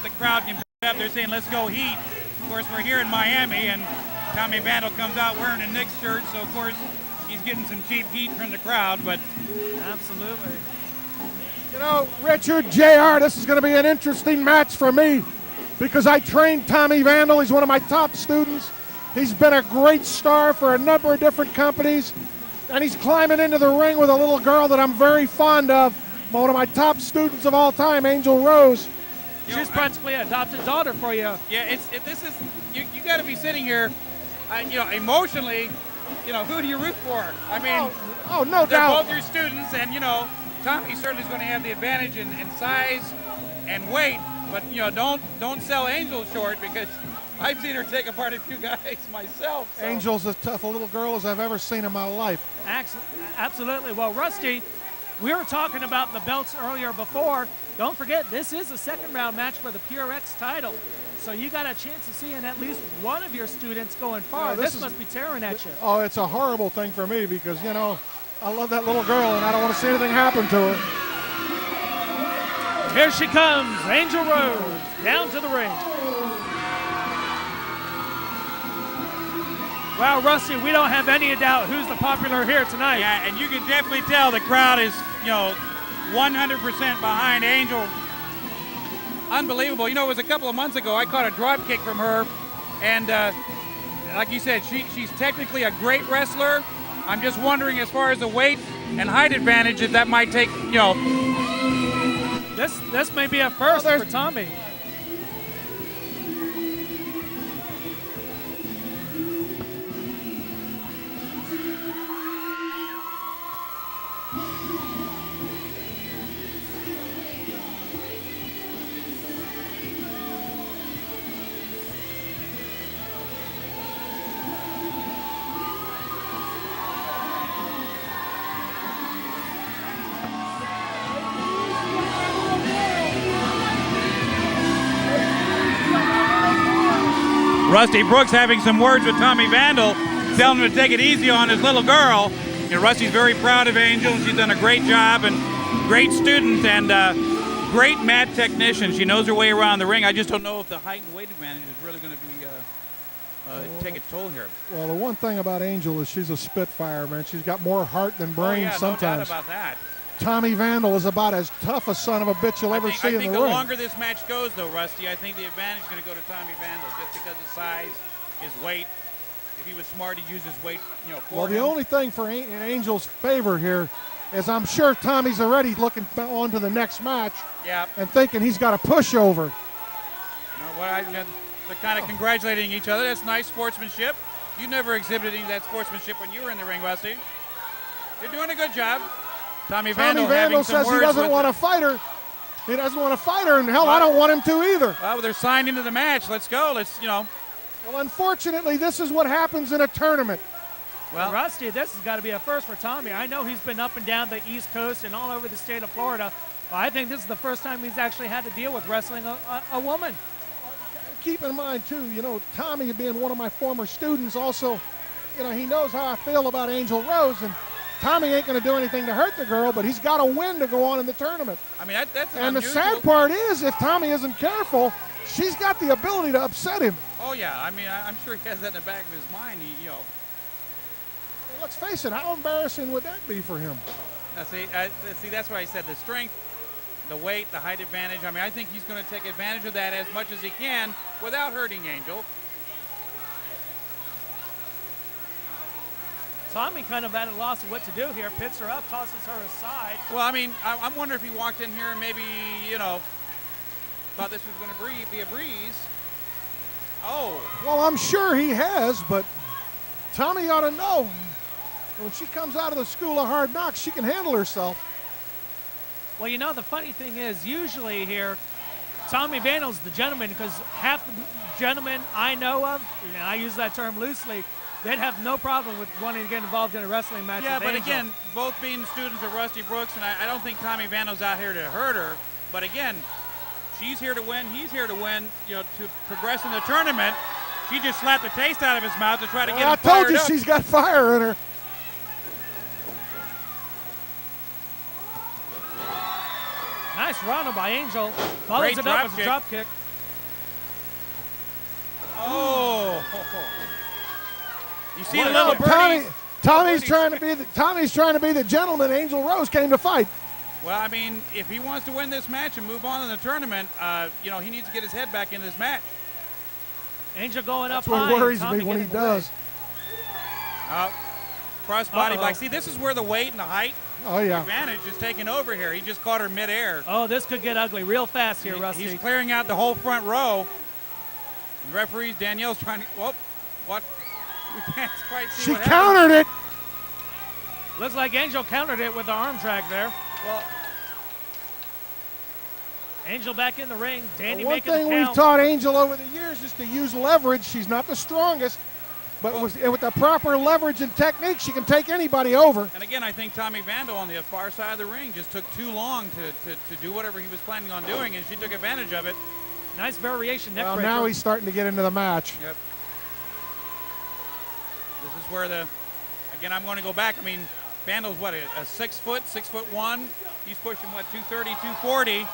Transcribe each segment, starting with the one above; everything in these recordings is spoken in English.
the crowd can pick up. They're saying, let's go Heat. Of course, we're here in Miami, and Tommy Vandal comes out wearing a Knicks shirt, so of course he's getting some cheap heat from the crowd, but absolutely. You know, Richard, JR, this is going to be an interesting match for me because I trained Tommy Vandal. He's one of my top students. He's been a great star for a number of different companies, and he's climbing into the ring with a little girl that I'm very fond of, one of my top students of all time, Angel Rose. She's practically an adopted daughter for you. Yeah, you got to be sitting here, emotionally, who do you root for? I mean, no they're doubt. both your students, and, Tommy certainly is going to have the advantage in size and weight, but, don't sell Angel short because I've seen her take apart a few guys myself. So. Angel's as tough a little girl as I've ever seen in my life. Absolutely. Well, Rusty, we were talking about the belts earlier before. Don't forget, this is a second round match for the PRX title. So you got a chance of seeing at least one of your students going far. This must be tearing at you. Oh, it's a horrible thing for me because, I love that little girl and I don't want to see anything happen to her. Here she comes, Angel Rose, down to the ring. Wow, Rusty, we don't have any doubt who's the popular here tonight. Yeah, and you can definitely tell the crowd is, 100% behind Angel. Unbelievable. It was a couple of months ago I caught a drop kick from her, and like you said, she's technically a great wrestler. I'm just wondering, as far as the weight and height advantage, if that might take, This may be a first for Tommy. Rusty Brooks having some words with Tommy Vandal, telling him to take it easy on his little girl. Rusty's very proud of Angel. She's done a great job and great student and great mat technician. She knows her way around the ring. I just don't know if the height and weight advantage is really going to be take its toll here. Well, the one thing about Angel is she's a spitfire, man. She's got more heart than brain sometimes. No doubt about that. Tommy Vandal is about as tough a son of a bitch you'll ever see in the ring. I think the longer this match goes, though, Rusty, I think the advantage is going to go to Tommy Vandal just because of size, his weight. If he was smart, he'd use his weight, for the only thing for in Angel's favor here is I'm sure Tommy's already looking on to the next match and thinking he's got a pushover. They're kind of congratulating each other. That's nice sportsmanship. You never exhibited any of that sportsmanship when you were in the ring, Rusty. You're doing a good job. Tommy Vandal says he doesn't want to fight her. He doesn't want to fight her, and hell, I don't want him to either. Well, they're signed into the match. Let's go. Well, unfortunately, this is what happens in a tournament. Well, Rusty, this has got to be a first for Tommy. I know he's been up and down the East Coast and all over the state of Florida. But I think this is the first time he's actually had to deal with wrestling a woman. Keep in mind, too, Tommy being one of my former students also, he knows how I feel about Angel Rose, and Tommy ain't going to do anything to hurt the girl, but he's got a win to go on in the tournament. I mean, that's and the sad part is, if Tommy isn't careful, she's got the ability to upset him. Oh, yeah. I mean, I'm sure he has that in the back of his mind. Let's face it, how embarrassing would that be for him? Now, see, that's why I said the strength, the weight, the height advantage. I mean, I think he's going to take advantage of that as much as he can without hurting Angel. Tommy kind of at a loss of what to do here. Picks her up, tosses her aside. Well, I mean, I'm wondering if he walked in here and maybe, thought this was going to be a breeze. Oh. Well, I'm sure he has, but Tommy ought to know. When she comes out of the school of hard knocks, she can handle herself. Well, the funny thing is, usually here, Tommy Vandal's the gentleman because half the gentlemen I know of, I use that term loosely, they'd have no problem with wanting to get involved in a wrestling match. Yeah, with but Angel. again, both being students of Rusty Brooks, and I don't think Tommy Vandal's out here to hurt her. But again, she's here to win, he's here to win, to progress in the tournament. She just slapped the taste out of his mouth to try to get him fired up. I told you she's got fire in her. Nice run by Angel. Follows it up with a drop kick. see the little birdies. Tommy's trying to be the gentleman Angel Rose came to fight. Well, I mean, if he wants to win this match and move on in the tournament, he needs to get his head back in this match. Angel going up high. That's what worries me when he does. Crossbody block. See, this is where the weight and the height advantage is taking over here. He just caught her midair. Oh, this could get ugly real fast here, Rusty. He's clearing out the whole front row. The referees, Danielle's trying to. Whoop! What? We can't quite see. She countered it. Looks like Angel countered it with the arm drag there. Well, Angel back in the ring. Danny one making the thing count. we've taught Angel over the years is to use leverage. She's not the strongest, but with the proper leverage and technique, she can take anybody over. And again, I think Tommy Vandal on the far side of the ring just took too long to do whatever he was planning on doing, and she took advantage of it. Nice variation neck breaker. Now he's starting to get into the match. Yep. This is where again, I'm going to go back. I mean, Vandal's what, a 6 foot, 6'1". He's pushing what, 230, 240.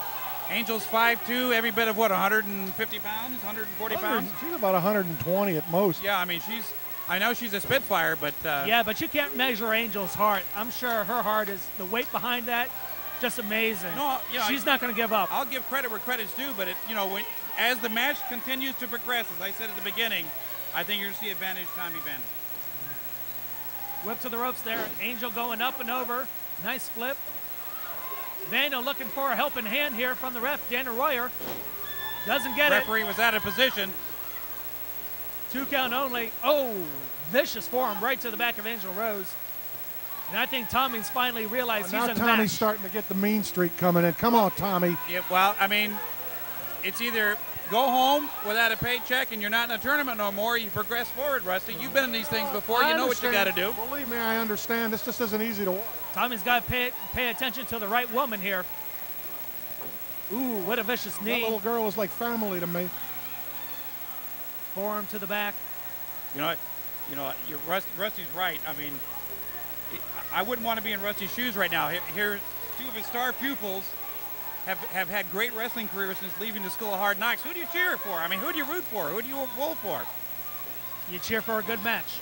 Angel's 5'2", every bit of what, 150 pounds, 140 pounds? She's about 120 at most. Yeah, I mean, I know she's a Spitfire, but. Yeah, but you can't measure Angel's heart. I'm sure her heart is, the weight behind that, just amazing. No, she's not going to give up. I'll give credit where credit's due, but as the match continues to progress, as I said at the beginning, I think you're going to see advantage Tommy Vandal. Whip to the ropes there. Angel going up and over. Nice flip. Vandal looking for a helping hand here from the ref, Dana Royer. Doesn't get it. Referee was out of position. 2 count only. Oh, vicious forearm right to the back of Angel Rose. And I think Tommy's finally realized he's in the match. Now Tommy's starting to get the mean streak coming in. Come on, Tommy. Yeah, well, I mean, it's either go home without a paycheck and you're not in a tournament no more, you progress forward, Rusty. You've been in these things before. You know what you got to do. Believe me, I understand. This just isn't easy to watch. Tommy's got to pay attention to the right woman here. Ooh, what a vicious knee. That little girl is like family to me. Forearm to the back. Rusty's right. I mean, I wouldn't want to be in Rusty's shoes right now. Here, 2 of his star pupils have had great wrestling careers since leaving the School of Hard Knocks. Who do you cheer for? I mean, who do you root for? Who do you pull for? You cheer for a good match.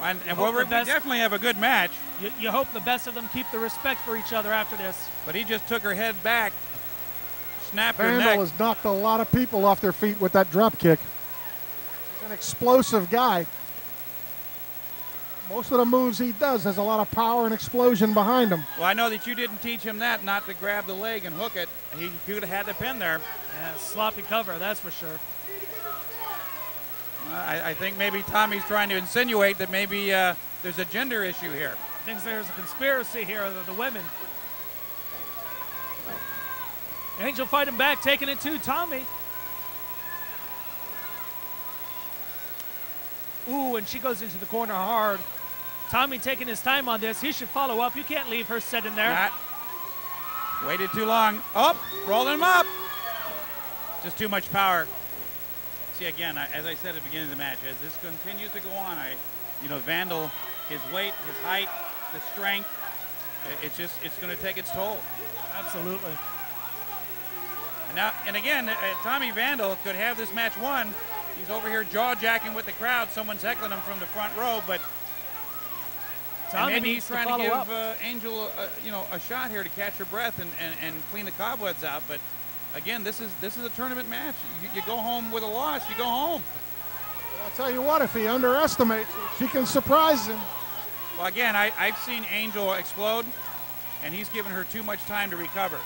And we definitely have a good match. You hope the best of them keep the respect for each other after this. But he just took her head back, snapped her neck. Vandal has knocked a lot of people off their feet with that drop kick. He's an explosive guy. Most of the moves he does has a lot of power and explosion behind him. Well, I know that you didn't teach him that, not to grab the leg and hook it. He could have had the pin there. Yeah, sloppy cover, that's for sure. I think maybe Tommy's trying to insinuate that maybe there's a gender issue here. I think there's a conspiracy here of the women. Angel fighting back, taking it to Tommy. Ooh, and she goes into the corner hard. Tommy taking his time on this. He should follow up. You can't leave her sitting there. Waited too long. Oh, rolling him up. Just too much power. See, again, as I said at the beginning of the match, as this continues to go on, Vandal, his weight, his height, the strength, it's going to take its toll. Absolutely. And again, Tommy Vandal could have this match won. He's over here jaw-jacking with the crowd. Someone's heckling him from the front row, but maybe he's trying to give Angel, a shot here to catch her breath and clean the cobwebs out. But again, this is a tournament match. You go home with a loss. You go home. Well, I'll tell you what, if he underestimates her, she can surprise him. Well, again, I've seen Angel explode, and he's given her too much time to recover.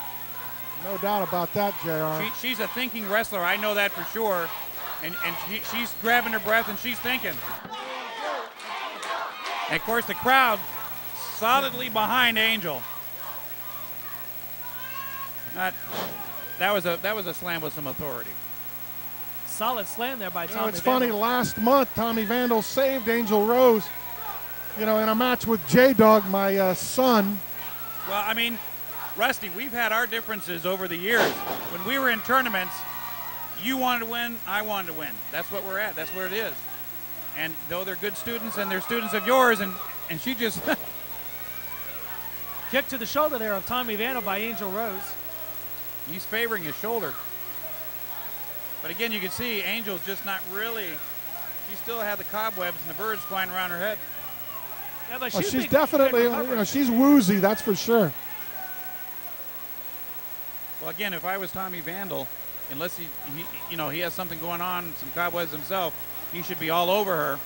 No doubt about that, JR. She's a thinking wrestler. I know that for sure. And she's grabbing her breath and she's thinking. And of course, the crowd solidly behind Angel. That was a slam with some authority. Solid slam there by Tommy. It's funny. Last month, Tommy Vandal saved Angel Rose. In a match with J-Dog, my son. Well, I mean, Rusty, we've had our differences over the years. When we were in tournaments, you wanted to win, I wanted to win. That's what we're at. That's where it is. And though they're good students and they're students of yours, and she just kick to the shoulder there of Tommy Vandal by Angel Rose. He's favoring his shoulder. But again, you can see Angel's just not really She still had the cobwebs and the birds flying around her head. Yeah, but Oh, she's she's been definitely, recovering. she's woozy, that's for sure. Well, again, if I was Tommy Vandal, unless he has something going on, some cobwebs himself, he should be all over her.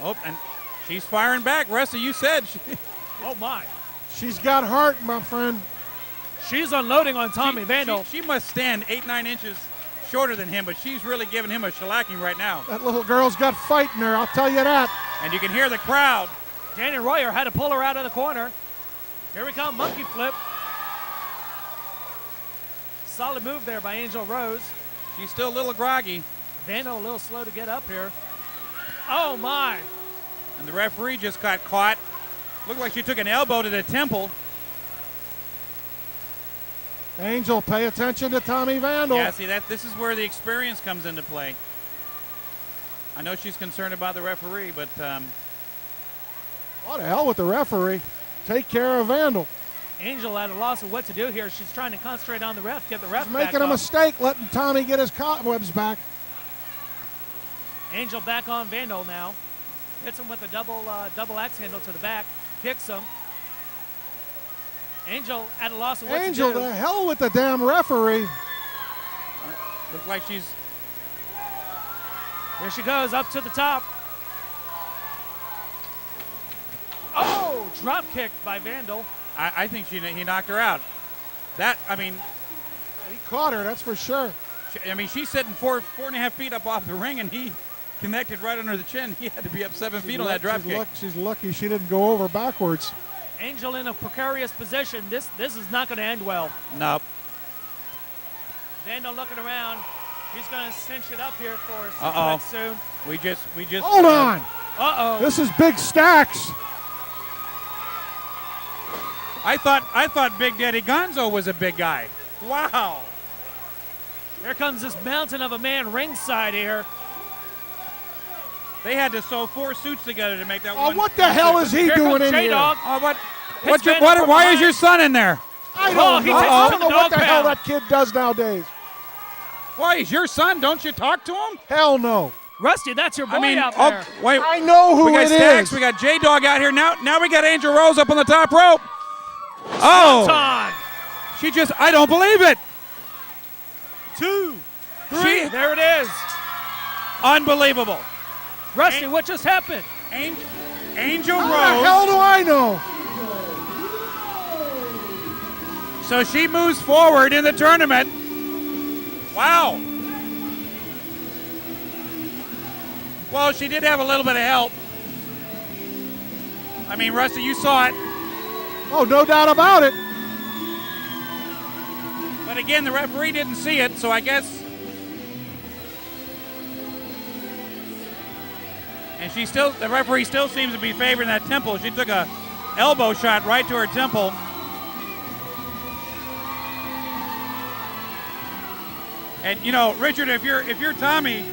Oh, and she's firing back. Rusty, you said. Oh, my. She's got heart, my friend. She's unloading on Tommy Vandal. She must stand 8-9 inches shorter than him, but she's really giving him a shellacking right now. That little girl's got fight in her, I'll tell you that. And you can hear the crowd. Danny Royer had to pull her out of the corner. Here we come, monkey flip. Solid move there by Angel Rose. She's still a little groggy. Vandal a little slow to get up here. Oh, my. And the referee just got caught. Looked like she took an elbow to the temple. Angel, pay attention to Tommy Vandal. Yeah, see, this is where the experience comes into play. I know she's concerned about the referee, but What the hell with the referee? Take care of Vandal. Angel at a loss of what to do here. She's trying to concentrate on the ref, get the ref She's back making a up. mistake letting Tommy get his cobwebs back. Angel back on Vandal now. Hits him with a double axe handle to the back. Kicks him. Angel at a loss of what Angel, to do. the hell with the damn referee. looks like she's. Here she goes, up to the top. Oh, drop kick by Vandal. I think he knocked her out. He caught her, that's for sure. She's sitting 4.5 feet up off the ring, and he connected right under the chin. He had to be up 7 feet on that drop kick. She's lucky she didn't go over backwards. Angel in a precarious position. This is not going to end well. Nope. Vandal looking around. He's going to cinch it up here for Uh-oh. soon. We just. Hold on. Uh-oh. This is big stacks. I thought Big Daddy Gonzo was a big guy. Wow. Here comes this mountain of a man ringside here. They had to sew 4 suits together to make that Oh, one. what the hell is he Here doing comes in here? J-Dog. Oh, what? Hits Vandal from Why is behind. your son in there? I Oh, don't he know. takes I him don't to know what dog the hell pound. that kid does nowadays. Why, he's your son? Don't you talk to him? Hell no. Rusty, that's your boy out there. Wait. I know who We got it Stacks. is. We got J-Dog out here now. Now we got Angel Rose up on the top rope. Oh, Time. I don't believe it. 2, 3. There it is. Unbelievable. Rusty, what just happened? Angel How Rose. the hell do I know? So she moves forward in the tournament. Wow. Well, she did have a little bit of help. Rusty, you saw it. Oh, no doubt about it. But again, the referee didn't see it, so I guess. And the referee still seems to be favoring that temple. She took a elbow shot right to her temple. And Richard, if you're Tommy,